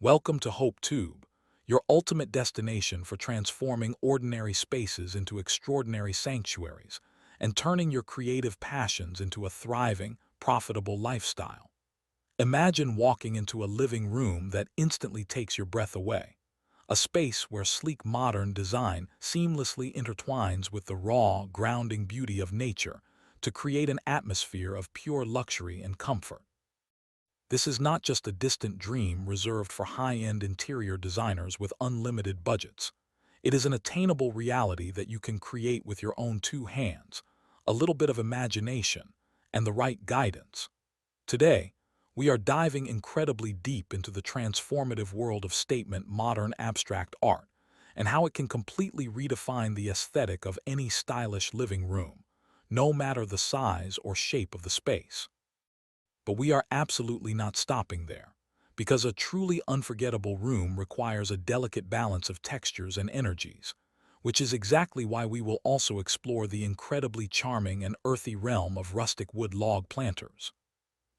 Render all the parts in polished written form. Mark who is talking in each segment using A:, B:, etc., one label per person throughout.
A: Welcome to Hope Tube, your ultimate destination for transforming ordinary spaces into extraordinary sanctuaries and turning your creative passions into a thriving, profitable lifestyle. Imagine walking into a living room that instantly takes your breath away, a space where sleek modern design seamlessly intertwines with the raw, grounding beauty of nature to create an atmosphere of pure luxury and comfort. This is not just a distant dream reserved for high-end interior designers with unlimited budgets. It is an attainable reality that you can create with your own two hands, a little bit of imagination, and the right guidance. Today, we are diving incredibly deep into the transformative world of statement modern abstract art and how it can completely redefine the aesthetic of any stylish living room, no matter the size or shape of the space. But we are absolutely not stopping there, because a truly unforgettable room requires a delicate balance of textures and energies, which is exactly why we will also explore the incredibly charming and earthy realm of rustic wood log planters.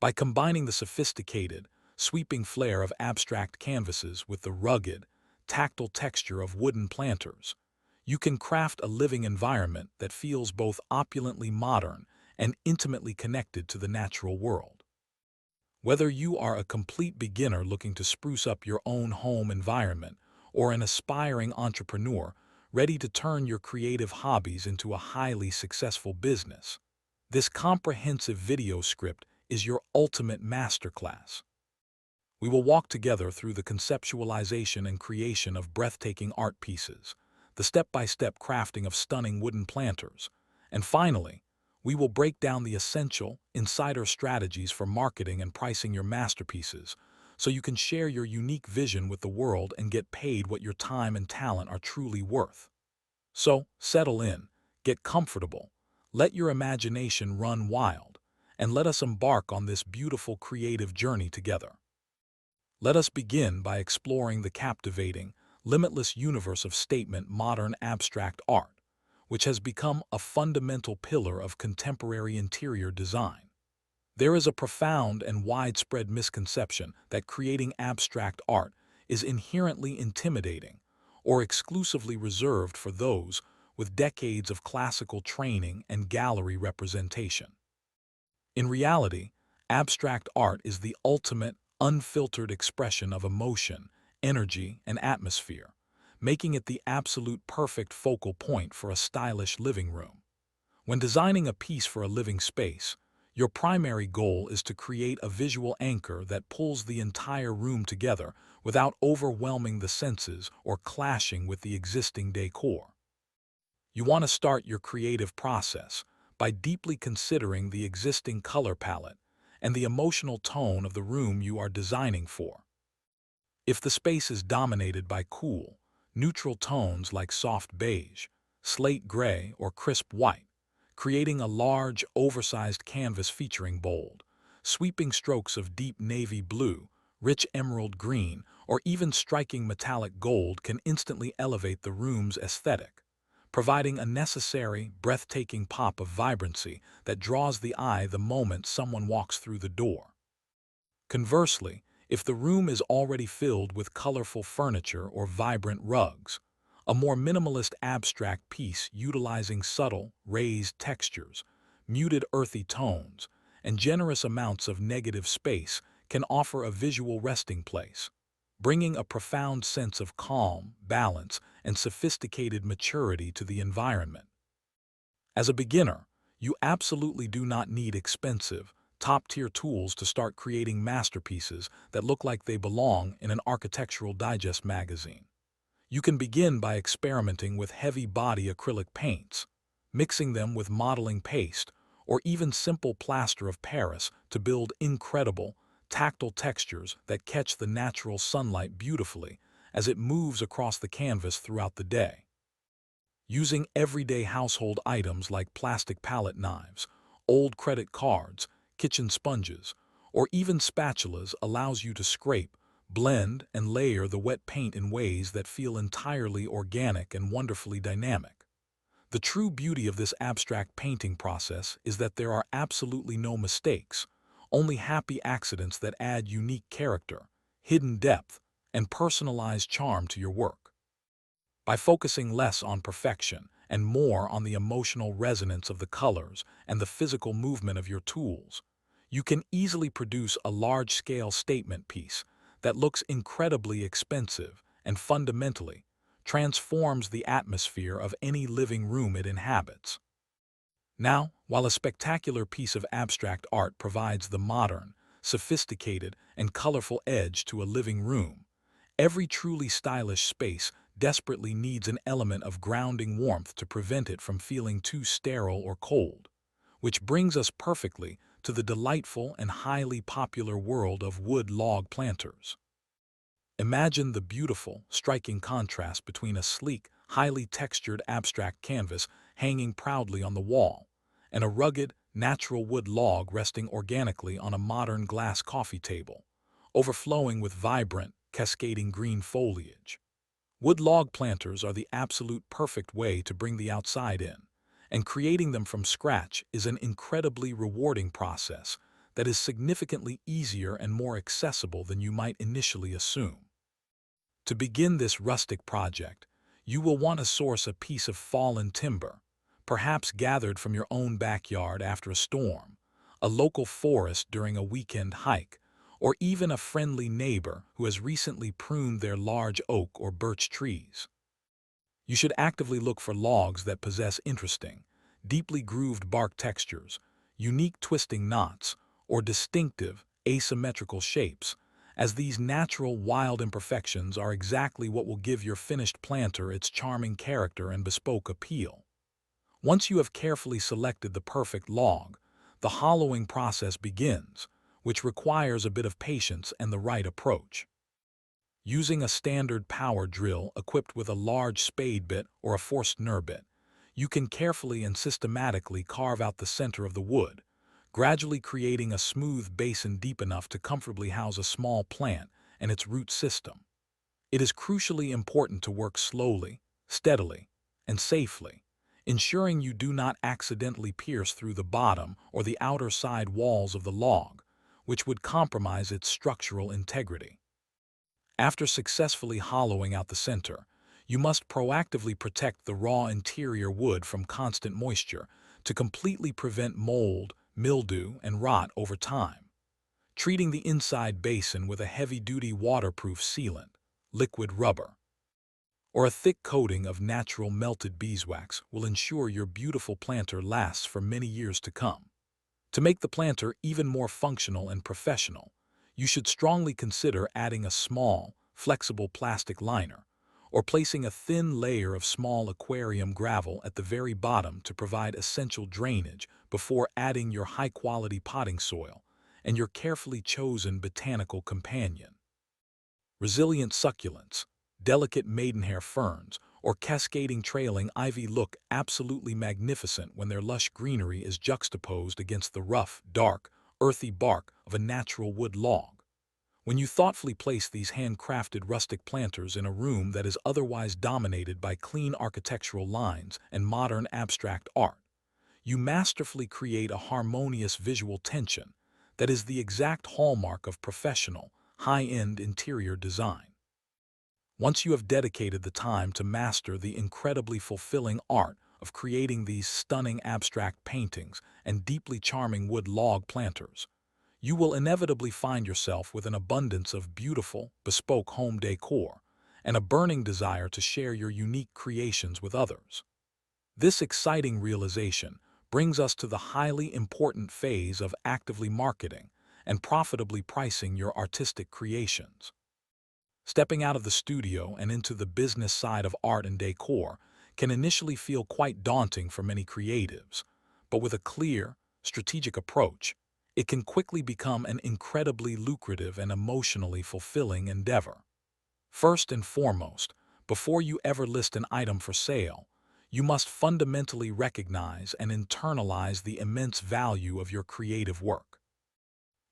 A: By combining the sophisticated, sweeping flair of abstract canvases with the rugged, tactile texture of wooden planters, you can craft a living environment that feels both opulently modern and intimately connected to the natural world. Whether you are a complete beginner looking to spruce up your own home environment or an aspiring entrepreneur ready to turn your creative hobbies into a highly successful business, this comprehensive video script is your ultimate masterclass. We will walk together through the conceptualization and creation of breathtaking art pieces, the step-by-step crafting of stunning wooden planters, and finally, we will break down the essential, insider strategies for marketing and pricing your masterpieces so you can share your unique vision with the world and get paid what your time and talent are truly worth. So, settle in, get comfortable, let your imagination run wild, and let us embark on this beautiful creative journey together. Let us begin by exploring the captivating, limitless universe of statement modern abstract art, which has become a fundamental pillar of contemporary interior design. There is a profound and widespread misconception that creating abstract art is inherently intimidating or exclusively reserved for those with decades of classical training and gallery representation. In reality, abstract art is the ultimate, unfiltered expression of emotion, energy, and atmosphere, making it the absolute perfect focal point for a stylish living room. When designing a piece for a living space, your primary goal is to create a visual anchor that pulls the entire room together without overwhelming the senses or clashing with the existing decor. You want to start your creative process by deeply considering the existing color palette and the emotional tone of the room you are designing for. If the space is dominated by cool, neutral tones like soft beige, slate gray, or crisp white, creating a large, oversized canvas featuring bold, sweeping strokes of deep navy blue, rich emerald green, or even striking metallic gold can instantly elevate the room's aesthetic, providing a necessary, breathtaking pop of vibrancy that draws the eye the moment someone walks through the door. Conversely, if the room is already filled with colorful furniture or vibrant rugs, a more minimalist abstract piece utilizing subtle, raised textures, muted earthy tones, and generous amounts of negative space can offer a visual resting place, bringing a profound sense of calm, balance, and sophisticated maturity to the environment. As a beginner, you absolutely do not need expensive, top-tier tools to start creating masterpieces that look like they belong in an Architectural Digest magazine. You can begin by experimenting with heavy-body acrylic paints, mixing them with modeling paste, or even simple plaster of Paris to build incredible, tactile textures that catch the natural sunlight beautifully as it moves across the canvas throughout the day. Using everyday household items like plastic palette knives, old credit cards, kitchen sponges, or even spatulas allows you to scrape, blend, and layer the wet paint in ways that feel entirely organic and wonderfully dynamic. The true beauty of this abstract painting process is that there are absolutely no mistakes, only happy accidents that add unique character, hidden depth, and personalized charm to your work. By focusing less on perfection and more on the emotional resonance of the colors and the physical movement of your tools, you can easily produce a large-scale statement piece that looks incredibly expensive and fundamentally transforms the atmosphere of any living room it inhabits. Now, while a spectacular piece of abstract art provides the modern, sophisticated, and colorful edge to a living room, every truly stylish space desperately needs an element of grounding warmth to prevent it from feeling too sterile or cold, which brings us perfectly to the delightful and highly popular world of wood log planters. Imagine the beautiful, striking contrast between a sleek, highly textured abstract canvas hanging proudly on the wall and a rugged, natural wood log resting organically on a modern glass coffee table, overflowing with vibrant, cascading green foliage. Wood log planters are the absolute perfect way to bring the outside in, and creating them from scratch is an incredibly rewarding process that is significantly easier and more accessible than you might initially assume. To begin this rustic project, you will want to source a piece of fallen timber, perhaps gathered from your own backyard after a storm, a local forest during a weekend hike, or even a friendly neighbor who has recently pruned their large oak or birch trees. You should actively look for logs that possess interesting, deeply grooved bark textures, unique twisting knots, or distinctive, asymmetrical shapes, as these natural, wild imperfections are exactly what will give your finished planter its charming character and bespoke appeal. Once you have carefully selected the perfect log, the hollowing process begins, which requires a bit of patience and the right approach. Using a standard power drill equipped with a large spade bit or a Forstner bit, you can carefully and systematically carve out the center of the wood, gradually creating a smooth basin deep enough to comfortably house a small plant and its root system. It is crucially important to work slowly, steadily, and safely, ensuring you do not accidentally pierce through the bottom or the outer side walls of the log, which would compromise its structural integrity. After successfully hollowing out the center, you must proactively protect the raw interior wood from constant moisture to completely prevent mold, mildew, and rot over time. Treating the inside basin with a heavy-duty waterproof sealant, liquid rubber, or a thick coating of natural melted beeswax will ensure your beautiful planter lasts for many years to come. To make the planter even more functional and professional, you should strongly consider adding a small, flexible plastic liner, or placing a thin layer of small aquarium gravel at the very bottom to provide essential drainage before adding your high-quality potting soil and your carefully chosen botanical companion. Resilient succulents, delicate maidenhair ferns, or cascading trailing ivy look absolutely magnificent when their lush greenery is juxtaposed against the rough, dark, earthy bark of a natural wood log. When you thoughtfully place these handcrafted rustic planters in a room that is otherwise dominated by clean architectural lines and modern abstract art, you masterfully create a harmonious visual tension that is the exact hallmark of professional, high-end interior design. Once you have dedicated the time to master the incredibly fulfilling art of creating these stunning abstract paintings and deeply charming wood log planters, you will inevitably find yourself with an abundance of beautiful, bespoke home decor and a burning desire to share your unique creations with others. This exciting realization brings us to the highly important phase of actively marketing and profitably pricing your artistic creations. Stepping out of the studio and into the business side of art and decor can initially feel quite daunting for many creatives, but with a clear, strategic approach, it can quickly become an incredibly lucrative and emotionally fulfilling endeavor. First and foremost, before you ever list an item for sale, you must fundamentally recognize and internalize the immense value of your creative work.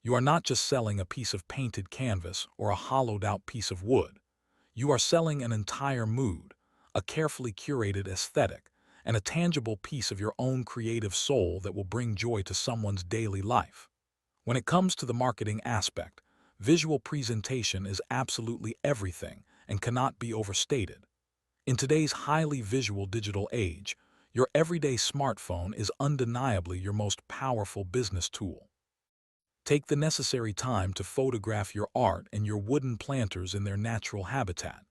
A: You are not just selling a piece of painted canvas or a hollowed-out piece of wood. You are selling an entire mood, a carefully curated aesthetic, and a tangible piece of your own creative soul that will bring joy to someone's daily life. When it comes to the marketing aspect, visual presentation is absolutely everything and cannot be overstated. In today's highly visual digital age, your everyday smartphone is undeniably your most powerful business tool. Take the necessary time to photograph your art and your wooden planters in their natural habitat,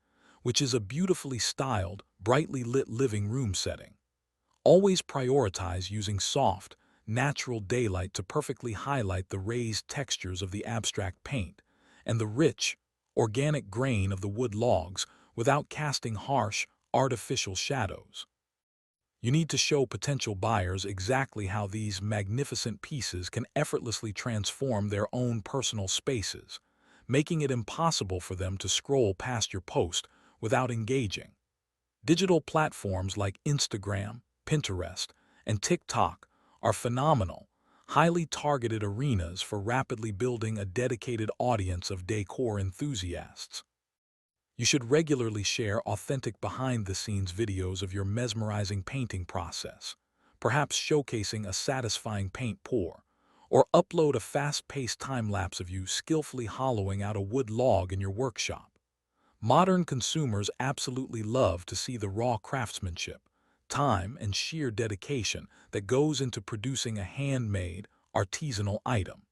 A: which is a beautifully styled, brightly lit living room setting. Always prioritize using soft, natural daylight to perfectly highlight the raised textures of the abstract paint and the rich, organic grain of the wood logs without casting harsh, artificial shadows. You need to show potential buyers exactly how these magnificent pieces can effortlessly transform their own personal spaces, making it impossible for them to scroll past your post without engaging. Digital platforms like Instagram, Pinterest, and TikTok are phenomenal, highly targeted arenas for rapidly building a dedicated audience of decor enthusiasts. You should regularly share authentic behind-the-scenes videos of your mesmerizing painting process, perhaps showcasing a satisfying paint pour, or upload a fast-paced time-lapse of you skillfully hollowing out a wood log in your workshop. Modern consumers absolutely love to see the raw craftsmanship, time, and sheer dedication that goes into producing a handmade, artisanal item.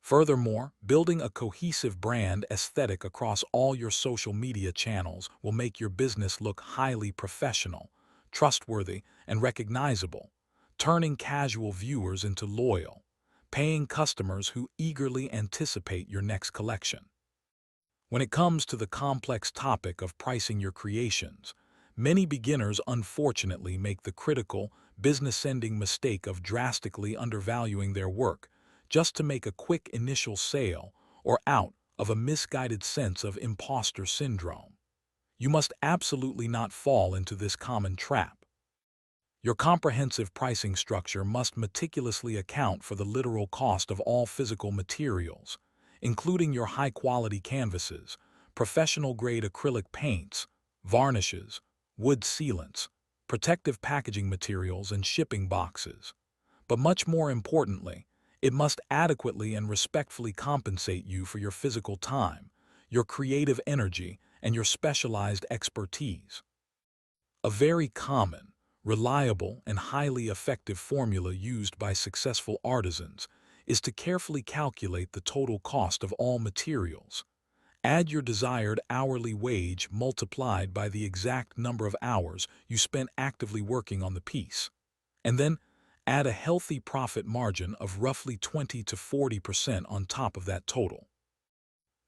A: Furthermore, building a cohesive brand aesthetic across all your social media channels will make your business look highly professional, trustworthy, and recognizable, turning casual viewers into loyal, paying customers who eagerly anticipate your next collection. When it comes to the complex topic of pricing your creations, many beginners unfortunately make the critical, business-ending mistake of drastically undervaluing their work just to make a quick initial sale or out of a misguided sense of imposter syndrome. You must absolutely not fall into this common trap. Your comprehensive pricing structure must meticulously account for the literal cost of all physical materials, including your high-quality canvases, professional-grade acrylic paints, varnishes, wood sealants, protective packaging materials, and shipping boxes. But much more importantly, it must adequately and respectfully compensate you for your physical time, your creative energy, and your specialized expertise. A very common, reliable, and highly effective formula used by successful artisans is to carefully calculate the total cost of all materials. Add your desired hourly wage multiplied by the exact number of hours you spent actively working on the piece, and then add a healthy profit margin of roughly 20 to 40% on top of that total.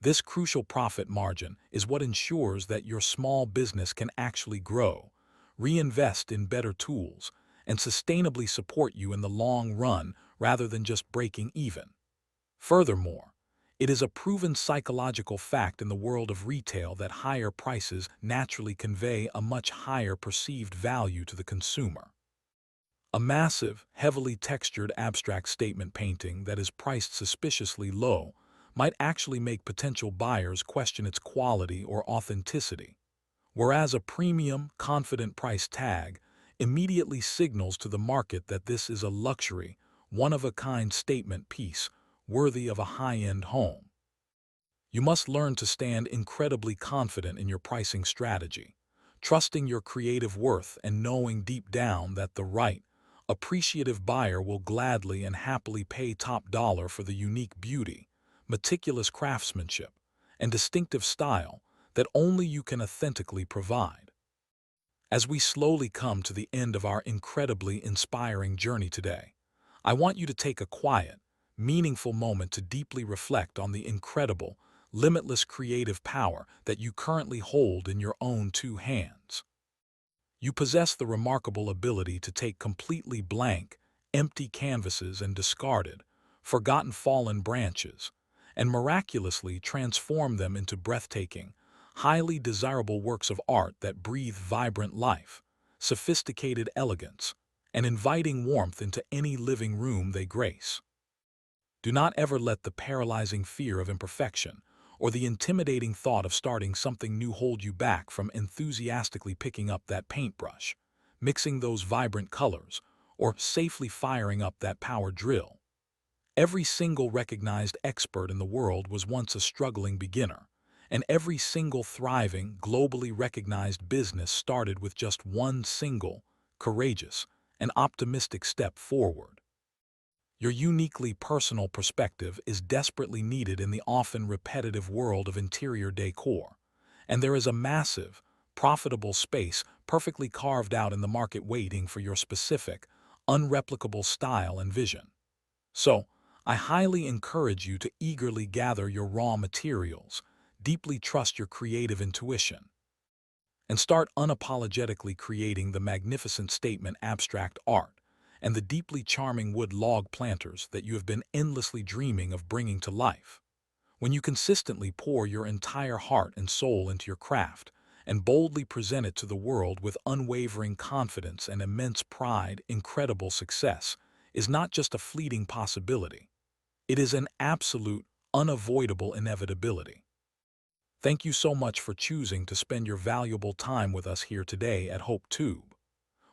A: This crucial profit margin is what ensures that your small business can actually grow, reinvest in better tools, and sustainably support you in the long run rather than just breaking even. Furthermore, it is a proven psychological fact in the world of retail that higher prices naturally convey a much higher perceived value to the consumer. A massive, heavily textured abstract statement painting that is priced suspiciously low might actually make potential buyers question its quality or authenticity, whereas a premium, confident price tag immediately signals to the market that this is a luxury, one-of-a-kind statement piece worthy of a high-end home. You must learn to stand incredibly confident in your pricing strategy, trusting your creative worth and knowing deep down that the right, appreciative buyer will gladly and happily pay top dollar for the unique beauty, meticulous craftsmanship, and distinctive style that only you can authentically provide. As we slowly come to the end of our incredibly inspiring journey today, I want you to take a quiet, meaningful moment to deeply reflect on the incredible, limitless creative power that you currently hold in your own two hands. You possess the remarkable ability to take completely blank, empty canvases and discarded, forgotten fallen branches, and miraculously transform them into breathtaking, highly desirable works of art that breathe vibrant life, sophisticated elegance, and inviting warmth into any living room they grace. Do not ever let the paralyzing fear of imperfection or the intimidating thought of starting something new hold you back from enthusiastically picking up that paintbrush, mixing those vibrant colors, or safely firing up that power drill. Every single recognized expert in the world was once a struggling beginner, and every single thriving, globally recognized business started with just one single, courageous, and optimistic step forward. Your uniquely personal perspective is desperately needed in the often repetitive world of interior decor, and there is a massive, profitable space perfectly carved out in the market waiting for your specific, unreplicable style and vision. So, I highly encourage you to eagerly gather your raw materials, deeply trust your creative intuition, and start unapologetically creating the magnificent statement abstract art and the deeply charming wood log planters that you have been endlessly dreaming of bringing to life. When you consistently pour your entire heart and soul into your craft and boldly present it to the world with unwavering confidence and immense pride, incredible success is not just a fleeting possibility. It is an absolute, unavoidable inevitability. Thank you so much for choosing to spend your valuable time with us here today at Hope Tube.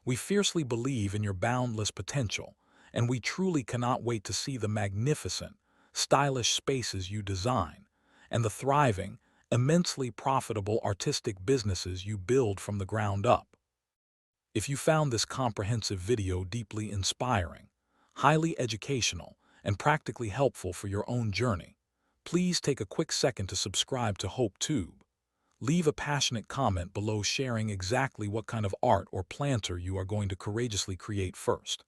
A: We fiercely believe in your boundless potential, and we truly cannot wait to see the magnificent, stylish spaces you design and the thriving, immensely profitable artistic businesses you build from the ground up. If you found this comprehensive video deeply inspiring, highly educational, and practically helpful for your own journey, please take a quick second to subscribe to Hope Tube. Leave a passionate comment below sharing exactly what kind of art or planter you are going to courageously create first.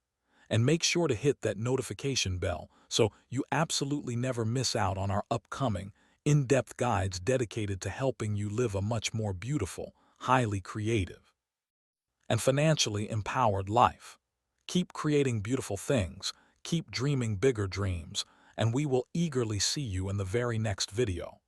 A: And make sure to hit that notification bell so you absolutely never miss out on our upcoming, in-depth guides dedicated to helping you live a much more beautiful, highly creative, and financially empowered life. Keep creating beautiful things, keep dreaming bigger dreams, and we will eagerly see you in the very next video.